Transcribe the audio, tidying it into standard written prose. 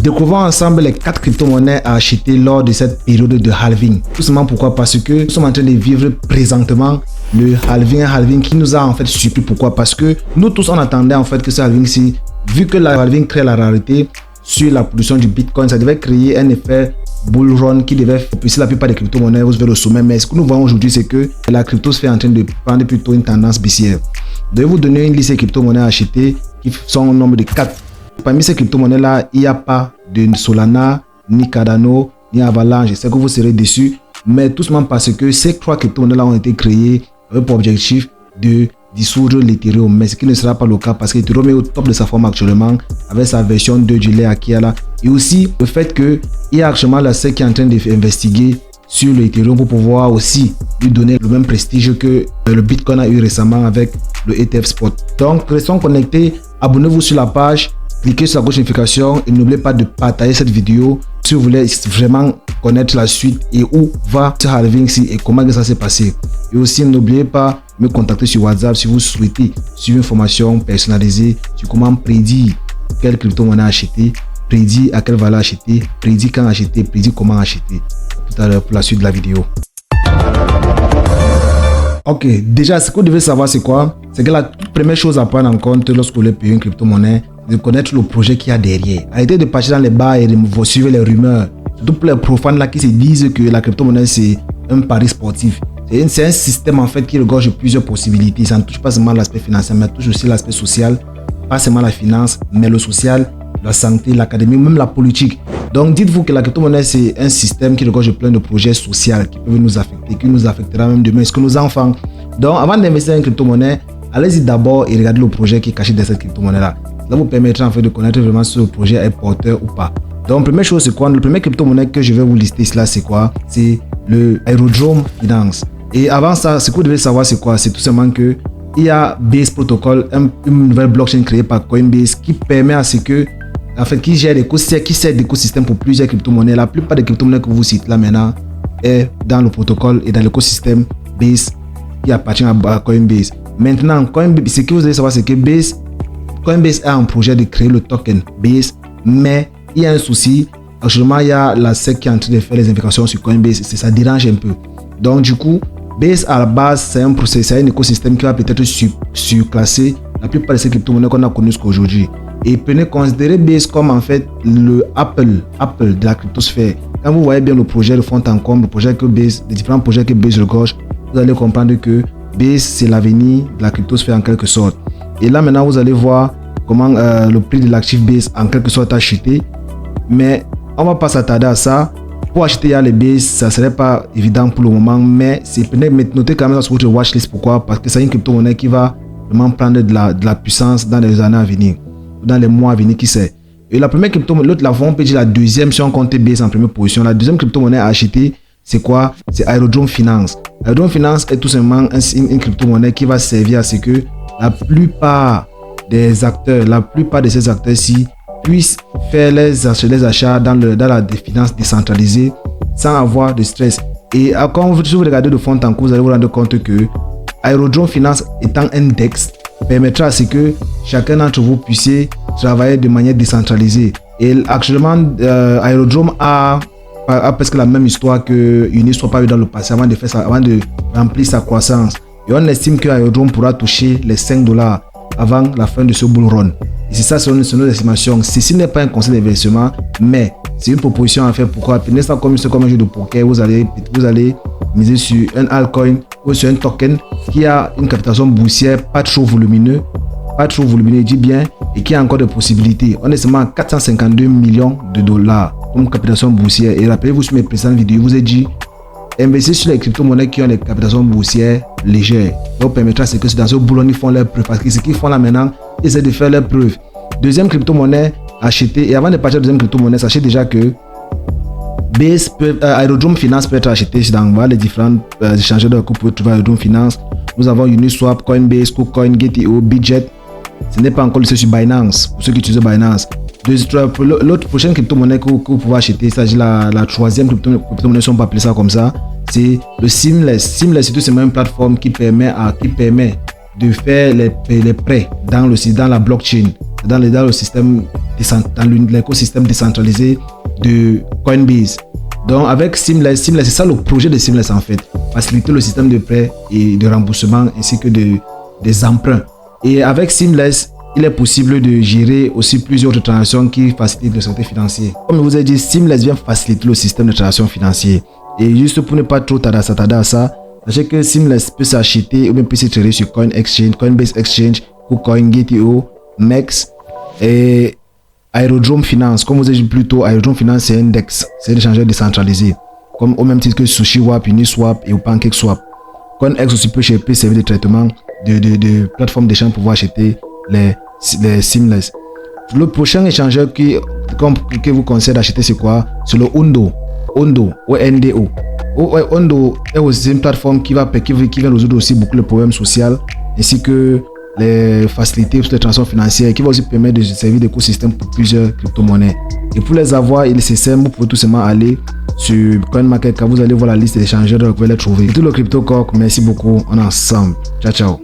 Découvrons ensemble les 4 crypto-monnaies à acheter lors de cette période de halving. Tout simplement pourquoi? Parce que nous sommes en train de vivre présentement le halving qui nous a en fait surpris. Pourquoi? Parce que nous tous on attendait en fait que ce halving-ci, vu que la halving crée la rareté sur la production du Bitcoin, ça devait créer un effet bull run qui devait pousser la plupart des crypto-monnaies vers le sommet. Mais ce que nous voyons aujourd'hui, c'est que la crypto se fait en train de prendre plutôt une tendance baissière. Je vais vous donner une liste de crypto-monnaies à acheter qui sont au nombre de 4. Parmi ces crypto-monnaies-là, il n'y a pas de Solana, ni Cardano, ni Avalanche. Je sais que vous serez déçus, mais tout simplement parce que ces 3 crypto-monnaies-là ont été créées avec pour objectif de dissoudre l'Ethereum. Mais ce qui ne sera pas le cas parce que l'Ethereum est au top de sa forme actuellement avec sa version 2 du layer qui est là. Et aussi le fait qu'il y a actuellement la SEC qui est en train d'investiguer sur l'Ethereum pour pouvoir aussi lui donner le même prestige que le Bitcoin a eu récemment avec le ETF Spot. Donc restons connectés, abonnez-vous sur la page. Cliquez sur la cloche de notification et n'oubliez pas de partager cette vidéo si vous voulez vraiment connaître la suite et où va ce halving et comment ça s'est passé. Et aussi n'oubliez pas de me contacter sur WhatsApp si vous souhaitez suivre une formation personnalisée sur comment prédire quelle crypto-monnaie acheter, prédire à quelle valeur acheter, prédire quand acheter, prédire comment acheter. Tout à l'heure pour la suite de la vidéo. Ok, déjà ce que vous devez savoir c'est quoi? C'est que la toute première chose à prendre en compte lorsque vous voulez payer une crypto-monnaie, de connaître le projet qu'il y a derrière. Arrêtez de partir dans les bars et de suivre les rumeurs. Surtout pour les profanes là qui se disent que la crypto-monnaie c'est un pari sportif. C'est un système en fait qui regorge plusieurs possibilités. Ça ne touche pas seulement l'aspect financier, mais touche aussi l'aspect social. Pas seulement la finance, mais le social, la santé, l'académie, même la politique. Donc dites-vous que la crypto-monnaie c'est un système qui regorge plein de projets sociaux qui peuvent nous affecter, qui nous affectera même demain. Est-ce que nos enfants? Donc avant d'investir dans une crypto-monnaie, allez-y d'abord et regardez le projet qui est caché dans cette crypto-monnaie là. Ça vous permettra en fait de connaître vraiment si le projet est porteur ou pas. Donc première chose c'est quoi? Le premier crypto-monnaie que je vais vous lister cela c'est quoi? C'est le Aerodrome Finance. Et avant ça, ce que vous devez savoir c'est quoi? C'est tout simplement que il y a Base Protocol, une nouvelle blockchain créée par Coinbase qui permet à ce que en fait qui gère l'écosystème pour plusieurs crypto-monnaies. La plupart des crypto-monnaies que vous citez là maintenant est dans le protocole et dans l'écosystème Base qui appartient à Coinbase. Maintenant, Coinbase, ce que vous devez savoir c'est que Coinbase a un projet de créer le token Base, mais il y a un souci. Actuellement, il y a la SEC qui est en train de faire les vérifications sur Coinbase. Ça dérange un peu. Donc, du coup, Base à la base, c'est un écosystème qui va peut-être surclasser la plupart de ces crypto-monnaies qu'on a connues jusqu'aujourd'hui. Et considérez Base comme en fait le Apple de la cryptosphère. Quand vous voyez bien le projet de fond en comble, les différents projets que Base regorge, vous allez comprendre que Base c'est l'avenir de la cryptosphère en quelque sorte. Et là maintenant vous allez voir comment le prix de l'actif Base en quelque sorte a chuté. Mais on va pas s'attarder à ça. Pour acheter les Base, ça serait pas évident pour le moment, mais notez quand même sur votre watchlist. Pourquoi? Parce que c'est une crypto-monnaie qui va vraiment prendre de la puissance dans les années à venir, dans les mois à venir, qui sait. Et la première crypto-monnaie, l'autre la on peut dire la deuxième si on compte Base en première position. La deuxième crypto-monnaie à acheter, c'est quoi? C'est Aerodrome Finance. Aerodrome Finance est tout simplement une crypto-monnaie qui va servir à ce que la plupart de ces acteurs-ci puissent faire les achats dans la finance décentralisée sans avoir de stress. Et quand vous regardez de fond en comble, vous allez vous rendre compte que Aerodrome Finance étant un DEX permettra à ce que chacun d'entre vous puisse travailler de manière décentralisée. Et actuellement, Aerodrome a presque la même histoire que Uniswap a eu dans le passé avant de remplir sa croissance. Et on estime que Aerodrome pourra toucher les $5 avant la fin de ce bull run. Et c'est ça selon nos estimations. Ceci n'est pas un conseil d'investissement, mais c'est une proposition à faire. Pourquoi? Prenez ça comme un jeu de poker. Vous allez miser sur un altcoin ou sur un token qui a une capitalisation boursière pas trop volumineux, je dis bien, et qui a encore des possibilités. On est seulement à 452 millions de dollars comme capitalisation boursière. Et rappelez-vous sur mes précédentes vidéos, je vous ai dit investissez sur les crypto-monnaies qui ont les capitalisations boursières légères. Ça vous permettra que dans ce boulot, ils font leurs preuves. Parce que ce qu'ils font là maintenant, ils essaient de faire leurs preuves. Deuxième crypto-monnaie achetée. Et avant de partir à la deuxième crypto-monnaie, sachez déjà que Aerodrome Finance peut être acheté dans les différents échangeurs que vous pouvez trouver Aerodrome Finance. Nous avons Uniswap, Coinbase, KuCoin, Gate.io, Bitget. Ce n'est pas encore listé sur Binance, pour ceux qui utilisent Binance. L'autre prochaine crypto-monnaie que vous pouvez acheter, c'est la troisième crypto-monnaie, si on peut appeler ça comme ça, c'est le Seamless. Seamless, c'est tout simplement une plateforme qui permet de faire les prêts dans la blockchain. dans le système, dans l'écosystème décentralisé de Coinbase. Donc avec Seamless, c'est ça le projet de Seamless en fait, faciliter le système de prêt et de remboursement ainsi que des emprunts. Et avec Seamless, il est possible de gérer aussi plusieurs autres transactions qui facilitent le secteur financier. Comme je vous ai dit, Seamless vient faciliter le système de transactions financières. Et juste pour ne pas trop s'attarder à ça, sachez que Seamless peut s'acheter ou même peut se trader sur Coinbase Exchange, CoinGate.io, MEX et Aerodrome Finance. Comme vous avez dit plus tôt, Aerodrome Finance c'est un DEX, c'est un échangeur décentralisé, comme au même titre que SushiSwap, Uniswap et PancakeSwap. CoinEx aussi peut servir de traitement de plateforme d'échange pour pouvoir acheter les Seamless. Le prochain échangeur que vous conseille d'acheter c'est quoi? C'est le Ondo. Ondo est aussi une plateforme qui vient résoudre aussi beaucoup de problèmes sociaux ainsi que les facilités sur les transactions financières, qui va aussi permettre de servir d'écosystème pour plusieurs crypto-monnaies. Et pour les avoir, il est nécessaire, vous pouvez tout simplement aller sur CoinMarketCap, vous allez voir la liste des échangeurs, vous pouvez les trouver. C'était le CryptoCoq, merci beaucoup, on est ensemble. Ciao, ciao.